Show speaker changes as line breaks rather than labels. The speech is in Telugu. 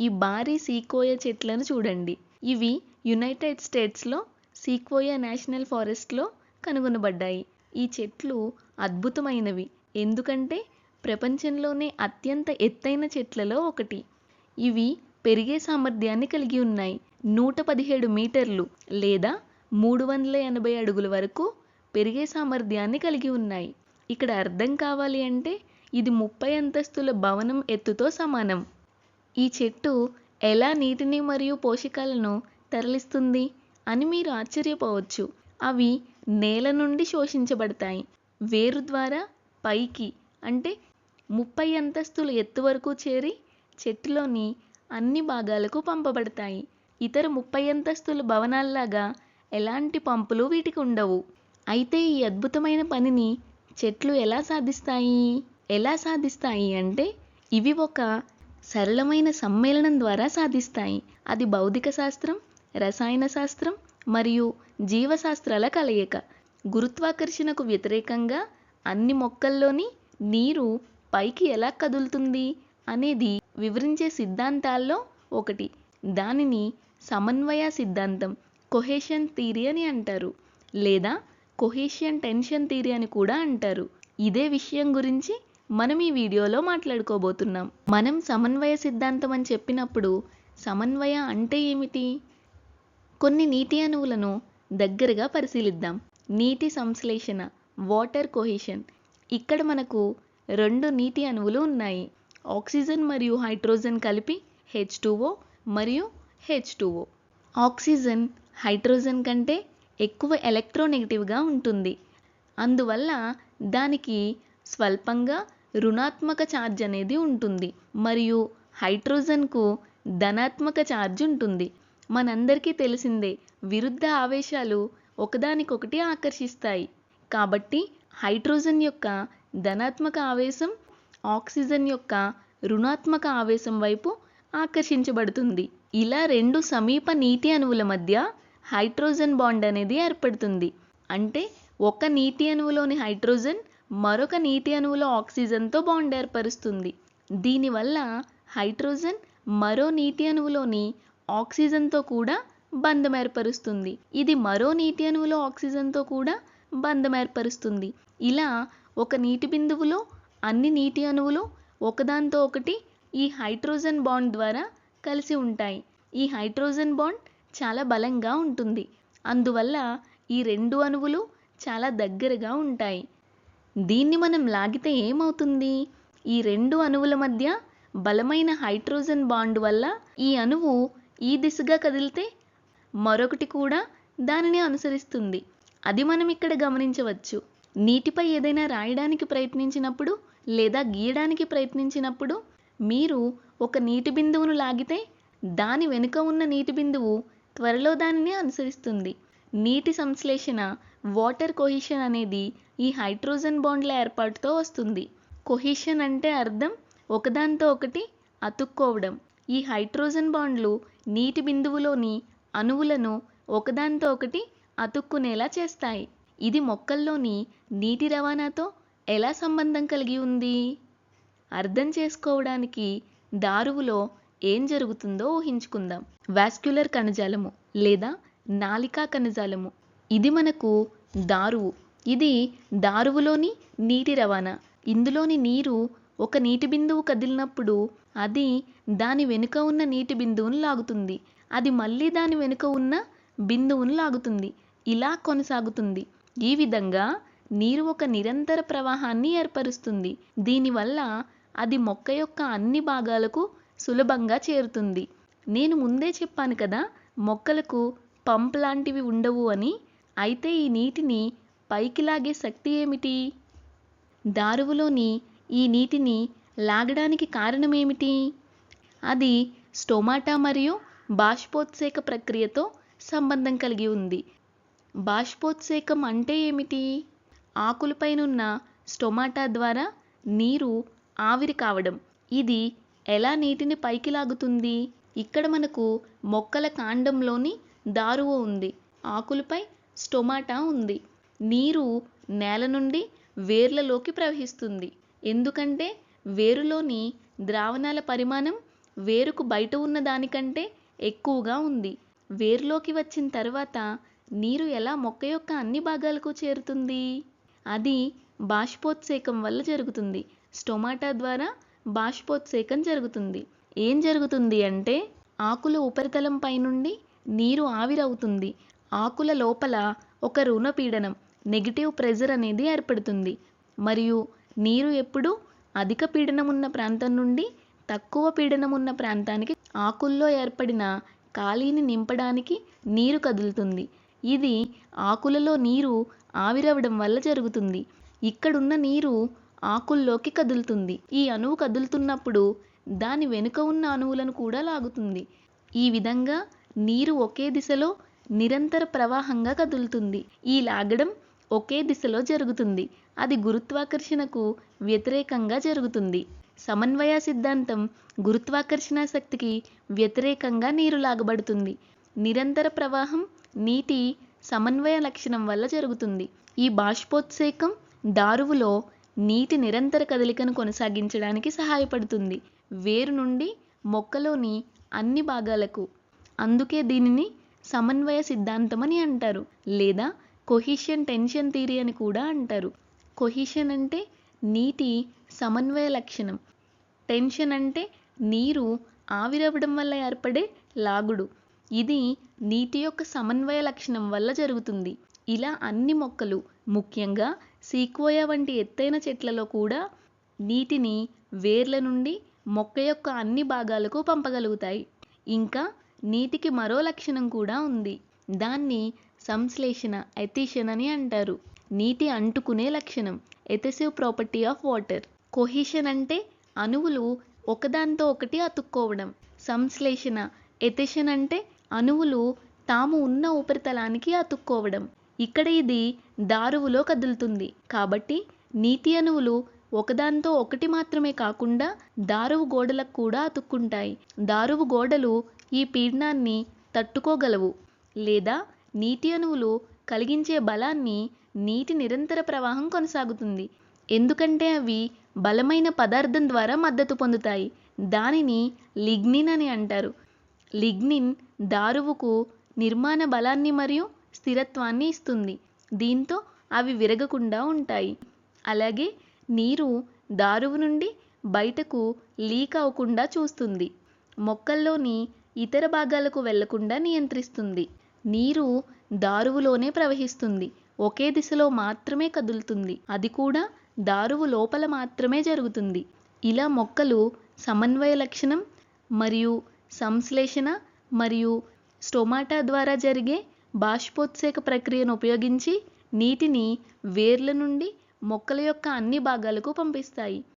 ఈ భారీ సీకోయా చెట్లను చూడండి. ఇవి యునైటెడ్ స్టేట్స్లో సీకోయా నేషనల్ ఫారెస్ట్లో కనుగొనబడ్డాయి. ఈ చెట్లు అద్భుతమైనవి ఎందుకంటే ప్రపంచంలోనే అత్యంత ఎత్తైన చెట్లలో ఒకటి. ఇవి పెరిగే సామర్థ్యాన్ని కలిగి ఉన్నాయి. 117 మీటర్లు లేదా 380 అడుగుల వరకు పెరిగే సామర్థ్యాన్ని కలిగి ఉన్నాయి. ఇక్కడ అర్థం కావాలి అంటే ఇది 30 అంతస్తుల భవనం ఎత్తుతో సమానం. ఈ చెట్టు ఎలా నీటిని మరియు పోషకాలను తరలిస్తుంది అని మీరు ఆశ్చర్యపోవచ్చు. అవి నేల నుండి శోషించబడతాయి. వేరు ద్వారా పైకి అంటే 30 అంతస్తుల ఎత్తు వరకు చేరి చెట్టులోని అన్ని భాగాలకు పంపబడతాయి. ఇతర 30 అంతస్తుల భవనాల్లాగా ఎలాంటి పంపులు వీటికి ఉండవు. అయితే ఈ అద్భుతమైన పనిని చెట్లు ఎలా సాధిస్తాయి అంటే ఇవి ఒక సరళమైన సమ్మేళనం ద్వారా సాధిస్తాయి. అది భౌతిక శాస్త్రం, రసాయన శాస్త్రం మరియు జీవశాస్త్రాల కలయిక. గురుత్వాకర్షణకు వ్యతిరేకంగా అన్ని మొక్కల్లోని నీరు పైకి ఎలా కదులుతుంది అనేది వివరించే సిద్ధాంతాల్లో ఒకటి. దానిని సమన్వయ సిద్ధాంతం, కొహెషన్ థియరీ అని అంటారు, లేదా కొహెషన్ టెన్షన్ థియరీ అని కూడా అంటారు. ఇదే విషయం గురించి మనం ఈ వీడియోలో మాట్లాడుకోబోతున్నాం. మనం సమన్వయ సిద్ధాంతం అని చెప్పినప్పుడు సమన్వయ అంటే ఏమిటి? కొన్ని నీటి అణువులను దగ్గరగా పరిశీలిద్దాం. నీటి సంశ్లేషణ, వాటర్ కొహెషన్. ఇక్కడ మనకు 2 నీటి అణువులు ఉన్నాయి. ఆక్సిజన్ మరియు హైడ్రోజన్ కలిపి H2O మరియు H2O. ఆక్సిజన్ హైడ్రోజన్ కంటే ఎక్కువ ఎలక్ట్రోనెగటివ్గా ఉంటుంది. అందువల్ల దానికి స్వల్పంగా రుణాత్మక ఛార్జ్ అనేది ఉంటుంది మరియు హైడ్రోజన్కు ధనాత్మక ఛార్జ్ ఉంటుంది. మనందరికీ తెలిసిందే, విరుద్ధ ఆవేశాలు ఒకదానికొకటి ఆకర్షిస్తాయి. కాబట్టి హైడ్రోజన్ యొక్క ధనాత్మక ఆవేశం ఆక్సిజన్ యొక్క రుణాత్మక ఆవేశం వైపు ఆకర్షించబడుతుంది. ఇలా 2 సమీప నీటి అణువుల మధ్య హైడ్రోజన్ బాండ్ అనేది ఏర్పడుతుంది. అంటే ఒక నీటి అణువులోని హైడ్రోజన్ మరొక నీటి అణువులో ఆక్సిజన్తో బాండ్ ఏర్పరుస్తుంది. దీనివల్ల హైడ్రోజన్ మరో నీటి అణువులోని ఆక్సిజన్తో కూడా బంధం ఏర్పరుస్తుంది. ఇది మరో నీటి అణువులో ఆక్సిజన్తో కూడా బంధం ఏర్పరుస్తుంది. ఇలా ఒక నీటి బిందువులో అన్ని నీటి అణువులు ఒకదాంతో ఒకటి ఈ హైడ్రోజన్ బాండ్ ద్వారా కలిసి ఉంటాయి. ఈ హైడ్రోజన్ బాండ్ చాలా బలంగా ఉంటుంది. అందువల్ల ఈ 2 అణువులు చాలా దగ్గరగా ఉంటాయి. దీన్ని మనం లాగితే ఏమవుతుంది? ఈ 2 అణువుల మధ్య బలమైన హైడ్రోజన్ బాండ్ వల్ల ఈ అణువు ఈ దిశగా కదిలితే మరొకటి కూడా దానిని అనుసరిస్తుంది. అది మనం ఇక్కడ గమనించవచ్చు. నీటిపై ఏదైనా రాయడానికి ప్రయత్నించినప్పుడు లేదా గీయడానికి ప్రయత్నించినప్పుడు మీరు ఒక నీటి బిందువును లాగితే దాని వెనుక ఉన్న నీటి బిందువు త్వరలో దానిని అనుసరిస్తుంది. నీటి సంశ్లేషణ, వాటర్ కొహెషన్ అనేది ఈ హైడ్రోజన్ బాండ్ల ఏర్పాటుతో వస్తుంది. కొహెషన్ అంటే అర్థం ఒకదాంతో ఒకటి అతుక్కోవడం. ఈ హైడ్రోజన్ బాండ్లు నీటి బిందువులోని అణువులను ఒకదాంతో ఒకటి అతుక్కునేలా చేస్తాయి. ఇది మొక్కల్లోని నీటి రవాణాతో ఎలా సంబంధం కలిగి ఉంది? అర్థం చేసుకోవడానికి దారువులో ఏం జరుగుతుందో ఊహించుకుందాం. వాస్క్యులర్ కణజాలము లేదా నాళికా కణజాలము. ఇది మనకు దారువు. ఇది దారువులోని నీటి రవాణా. ఇందులోని నీరు ఒక నీటి బిందువు కదిలినప్పుడు అది దాని వెనుక ఉన్న నీటి బిందువును లాగుతుంది. అది మళ్ళీ దాని వెనుక ఉన్న బిందువును లాగుతుంది. ఇలా కొనసాగుతుంది. ఈ విధంగా నీరు ఒక నిరంతర ప్రవాహాన్ని ఏర్పరుస్తుంది. దీనివల్ల అది మొక్క యొక్క అన్ని భాగాలకు సులభంగా చేరుతుంది. నేను ముందే చెప్పాను కదా, మొక్కలకు పంప్ లాంటివి ఉండవు అని. అయితే ఈ నీటిని పైకి లాగే శక్తి ఏమిటి? దారువులోని ఈ నీటిని లాగడానికి కారణమేమిటి? అది స్టోమాటా మరియు బాష్పోత్సేక ప్రక్రియతో సంబంధం కలిగి ఉంది. బాష్పోత్సేకం అంటే ఏమిటి? ఆకులపైనున్న స్టోమాటా ద్వారా నీరు ఆవిరి కావడం. ఇది ఎలా నీటిని పైకి లాగుతుంది? ఇక్కడ మనకు మొక్కల కాండంలోని దారువు ఉంది. ఆకులపై స్టోమాటా ఉంది. నీరు నేల నుండి వేర్లలోకి ప్రవహిస్తుంది. ఎందుకంటే వేరులోని ద్రావణాల పరిమాణం వేరుకు బయట ఉన్న దానికంటే ఎక్కువగా ఉంది. వేరులోకి వచ్చిన తర్వాత నీరు ఎలా మొక్క యొక్క అన్ని భాగాలకు చేరుతుంది? అది బాష్పోత్సేకం వల్ల జరుగుతుంది. స్టొమాటా ద్వారా బాష్పోత్సేకం జరుగుతుంది. ఏం జరుగుతుంది అంటే ఆకుల ఉపరితలం పైనుండి నీరు ఆవిరవుతుంది. ఆకుల లోపల ఒక రుణపీడనం నెగిటివ్ ప్రెజర్ అనేది ఏర్పడుతుంది. మరియు నీరు ఎప్పుడు అధిక పీడనం ఉన్న ప్రాంతం నుండి తక్కువ పీడనం ఉన్న ప్రాంతానికి ఆకుల్లో ఏర్పడిన ఖాళీని నింపడానికి నీరు కదులుతుంది. ఇది ఆకులలో నీరు ఆవిరవడం వల్ల జరుగుతుంది. ఇక్కడున్న నీరు ఆకుల్లోకి కదులుతుంది. ఈ అణువు కదులుతున్నప్పుడు దాని వెనుక ఉన్న అణువులను కూడా లాగుతుంది. ఈ విధంగా నీరు ఒకే దిశలో నిరంతర ప్రవాహంగా కదులుతుంది. ఈ లాగడం ఒకే దిశలో జరుగుతుంది. అది గురుత్వాకర్షణకు వ్యతిరేకంగా జరుగుతుంది. సమన్వయ సిద్ధాంతం గురుత్వాకర్షణ శక్తికి వ్యతిరేకంగా నీరు లాగబడుతుంది. నిరంతర ప్రవాహం నీటి సమన్వయ లక్షణం వల్ల జరుగుతుంది. ఈ బాష్పోత్సేకం దారువులో నీటి నిరంతర కదలికను కొనసాగించడానికి సహాయపడుతుంది, వేరు నుండి మొక్కలోని అన్ని భాగాలకు. అందుకే దీనిని సమన్వయ సిద్ధాంతం అని అంటారు, లేదా కొహిషన్ టెన్షన్ థియరీ అని కూడా అంటారు. కొహిషన్ అంటే నీటి సమన్వయ లక్షణం, టెన్షన్ అంటే నీరు ఆవిరవడం వల్ల ఏర్పడే లాగుడు. ఇది నీటి యొక్క సమన్వయ లక్షణం వల్ల జరుగుతుంది. ఇలా అన్ని మొక్కలు, ముఖ్యంగా సీక్వోయా వంటి ఎత్తైన చెట్లలో కూడా నీటిని వేర్ల నుండి మొక్క యొక్క అన్ని భాగాలకు పంపగలుగుతాయి. ఇంకా నీటికి మరో లక్షణం కూడా ఉంది. దాన్ని సంశ్లేషణ, ఎథిషన్ అని అంటారు. నీటి అంటుకునే లక్షణం, ఎథెసివ్ ప్రాపర్టీ ఆఫ్ వాటర్. కొహిషన్ అంటే అణువులు ఒకదాంతో ఒకటి అతుక్కోవడం. సంశ్లేషణ, ఎథిషన్ అంటే అణువులు తాము ఉన్న ఉపరితలానికి అతుక్కోవడం. ఇక్కడ ఇది దారువులో కదులుతుంది కాబట్టి నీటి అణువులు ఒకదాంతో ఒకటి మాత్రమే కాకుండా దారువు గోడలకు కూడా అతుక్కుంటాయి. దారువు గోడలు ఈ పీడనాన్ని తట్టుకోగలవు, లేదా నీటి అణువులు కలిగించే బలాన్ని నీటి నిరంతర ప్రవాహం కొనసాగుతుంది. ఎందుకంటే అవి బలమైన పదార్థం ద్వారా మద్దతు పొందుతాయి. దానిని లిగ్నిన్ అని అంటారు. లిగ్నిన్ దారువుకు నిర్మాణ బలాన్ని మరియు స్థిరత్వాన్ని ఇస్తుంది. దీంతో అవి విరగకుండా ఉంటాయి. అలాగే నీరు దారువు నుండి బయటకు లీక్ అవ్వకుండా చూస్తుంది. మొక్కల్లోని ఇతర భాగాలకు వెళ్లకుండా నియంత్రిస్తుంది. నీరు దారువులోనే ప్రవహిస్తుంది. ఒకే దిశలో మాత్రమే కదులుతుంది. అది కూడా దారువు లోపల మాత్రమే జరుగుతుంది. ఇలా మొక్కలు సమన్వయ లక్షణం మరియు సంశ్లేషణ మరియు స్టొమాటా ద్వారా జరిగే బాష్పోత్సేక ప్రక్రియను ఉపయోగించి నీటిని వేర్ల నుండి మొక్కల యొక్క అన్ని భాగాలకు పంపిస్తాయి.